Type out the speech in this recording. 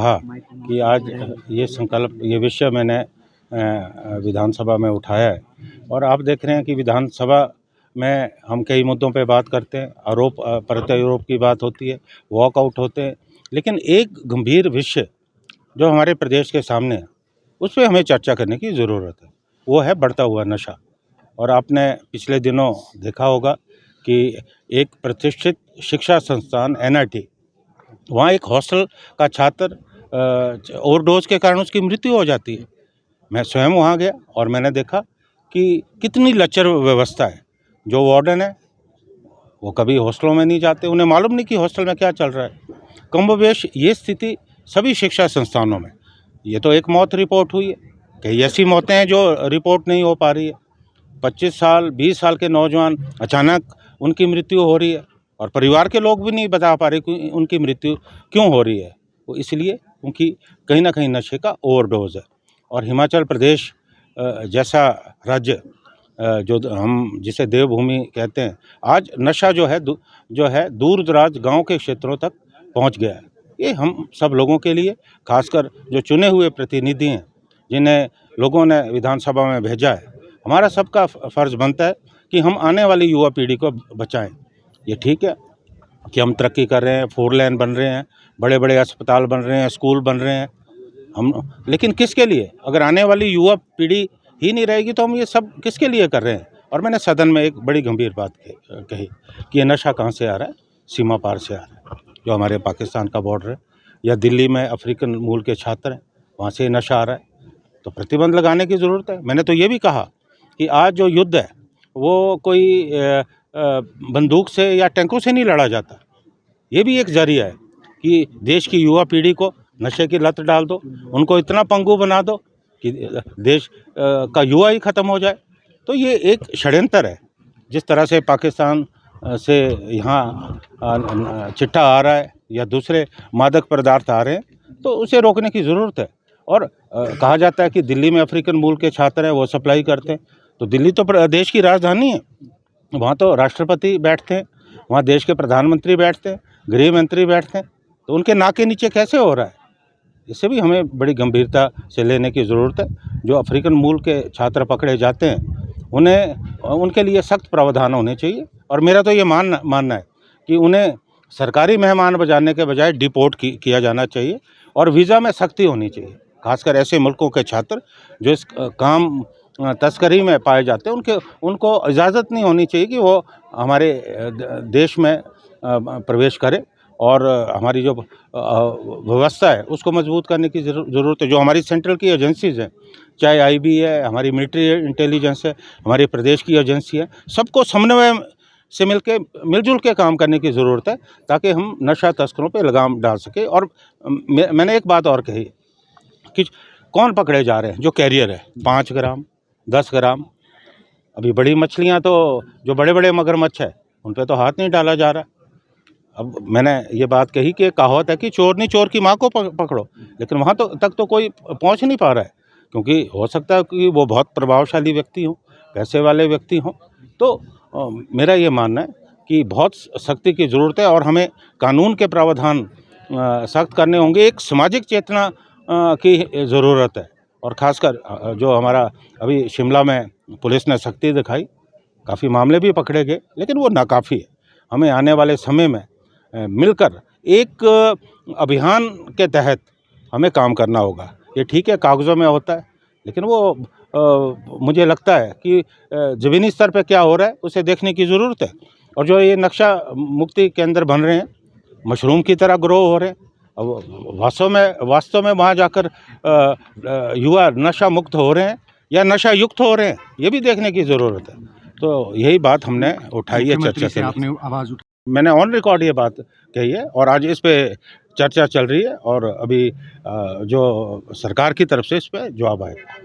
कहा कि आज ये संकल्प, ये विषय मैंने विधानसभा में उठाया है। और आप देख रहे हैं कि विधानसभा में हम कई मुद्दों पे बात करते हैं, आरोप प्रत्यारोप की बात होती है, वॉकआउट होते हैं, लेकिन एक गंभीर विषय जो हमारे प्रदेश के सामने है उस पर हमें चर्चा करने की ज़रूरत है। वो है बढ़ता हुआ नशा। और आपने पिछले दिनों देखा होगा कि एक प्रतिष्ठित शिक्षा संस्थान NIT, वहाँ एक हॉस्टल का छात्र ओवरडोज के कारण उसकी मृत्यु हो जाती है। मैं स्वयं वहाँ गया और मैंने देखा कि कितनी लचर व्यवस्था है। जो वार्डन है वो कभी हॉस्टलों में नहीं जाते, उन्हें मालूम नहीं कि हॉस्टल में क्या चल रहा है। कमोबेश ये स्थिति सभी शिक्षा संस्थानों में। ये तो एक मौत रिपोर्ट हुई है, कई ऐसी मौतें हैं जो रिपोर्ट नहीं हो पा रही है। 25 साल 20 साल के नौजवान अचानक उनकी मृत्यु हो रही है और परिवार के लोग भी नहीं बता पा रहे कि उनकी मृत्यु क्यों हो रही है। वो इसलिए क्योंकि कहीं ना कहीं नशे का ओवरडोज है। और हिमाचल प्रदेश जैसा राज्य जो हम जिसे देवभूमि कहते हैं, आज नशा जो है दूर दराज गाँव के क्षेत्रों तक पहुँच गया है। ये हम सब लोगों के लिए, खासकर जो चुने हुए प्रतिनिधि हैं जिन्हें लोगों ने विधानसभा में भेजा है, हमारा सबका फ़र्ज़ बनता है कि हम आने वाली युवा पीढ़ी को बचाएं। ये ठीक है कि हम तरक्की कर रहे हैं, 4 लेन बन रहे हैं, बड़े बड़े अस्पताल बन रहे हैं, स्कूल बन रहे हैं, लेकिन किसके लिए? अगर आने वाली युवा पीढ़ी ही नहीं रहेगी तो हम ये सब किसके लिए कर रहे हैं? और मैंने सदन में एक बड़ी गंभीर बात कही कि ये नशा कहाँ से आ रहा है? सीमा पार से आ रहा है, जो हमारे पाकिस्तान का बॉर्डर है, या दिल्ली में अफ्रीकन मूल के छात्र हैं, वहाँ से नशा आ रहा है। तो प्रतिबंध लगाने की ज़रूरत है। मैंने तो ये भी कहा कि आज जो युद्ध है वो कोई बंदूक से या टैंकों से नहीं लड़ा जाता। ये भी एक ज़रिया है कि देश की युवा पीढ़ी को नशे की लत डाल दो, उनको इतना पंगु बना दो कि देश का युवा ही ख़त्म हो जाए। तो ये एक षड्यंत्र है। जिस तरह से पाकिस्तान से यहाँ चिट्ठा आ रहा है या दूसरे मादक पदार्थ आ रहे हैं, तो उसे रोकने की ज़रूरत है। और कहा जाता है कि दिल्ली में अफ्रीकन मूल के छात्र हैं, वो सप्लाई करते हैं। तो दिल्ली तो देश की राजधानी है, वहाँ तो राष्ट्रपति बैठते हैं, वहाँ देश के प्रधानमंत्री बैठते हैं, गृह मंत्री बैठते हैं। तो उनके नाक के नीचे कैसे हो रहा है? इससे भी हमें बड़ी गंभीरता से लेने की ज़रूरत है। जो अफ्रीकन मूल के छात्र पकड़े जाते हैं उनके लिए सख्त प्रावधान होने चाहिए। और मेरा तो ये मानना है कि उन्हें सरकारी मेहमान बजाने के बजाय डिपोर्ट किया जाना चाहिए और वीज़ा में सख्ती होनी चाहिए। खासकर ऐसे मुल्कों के छात्र जो इस काम तस्करी में पाए जाते हैं, उनको इजाज़त नहीं होनी चाहिए कि वो हमारे देश में प्रवेश करें। और हमारी जो व्यवस्था है उसको मजबूत करने की ज़रूरत है। जो हमारी सेंट्रल की एजेंसीज़ हैं, चाहे IB है, हमारी मिलिट्री इंटेलिजेंस है, हमारे प्रदेश की एजेंसी है, सबको समन्वय से मिलजुल के काम करने की ज़रूरत है ताकि हम नशा तस्करों पे लगाम डाल सकें। और मैंने एक बात और कही कि कौन पकड़े जा रहे हैं? जो कैरियर है, 5 ग्राम 10 ग्राम। अभी बड़ी मछलियाँ तो जो बड़े बड़े मगरमच्छ है उन पर तो हाथ नहीं डाला जा रहा। अब मैंने ये बात कही कि कहावत है कि चोर नहीं चोर की माँ को पकड़ो, लेकिन वहाँ तक तो कोई पहुँच नहीं पा रहा है, क्योंकि हो सकता है कि वो बहुत प्रभावशाली व्यक्ति हों, पैसे वाले व्यक्ति हों। तो मेरा ये मानना है कि बहुत सख्ती की ज़रूरत है और हमें कानून के प्रावधान सख्त करने होंगे। एक सामाजिक चेतना की ज़रूरत है। और ख़ासकर जो हमारा अभी शिमला में पुलिस ने सख्ती दिखाई, काफ़ी मामले भी पकड़े गए, लेकिन वो नाकाफ़ी है। हमें आने वाले समय में मिलकर एक अभियान के तहत हमें काम करना होगा। ये ठीक है कागज़ों में होता है, लेकिन वो मुझे लगता है कि ज़मीनी स्तर पे क्या हो रहा है उसे देखने की ज़रूरत है। और जो ये नक्शा मुक्ति केंद्र बन रहे हैं, मशरूम की तरह ग्रो हो रहे हैं, अब वास्तव में वहाँ जाकर युवा नशा मुक्त हो रहे हैं या नशा युक्त हो रहे हैं, ये भी देखने की ज़रूरत है। तो यही बात हमने उठाई है चर्चा से। आपने आवाज़ मैंने ऑन रिकॉर्ड ये बात कही है और आज इस पे चर्चा चल रही है और अभी जो सरकार की तरफ से इस पे जवाब आएगा।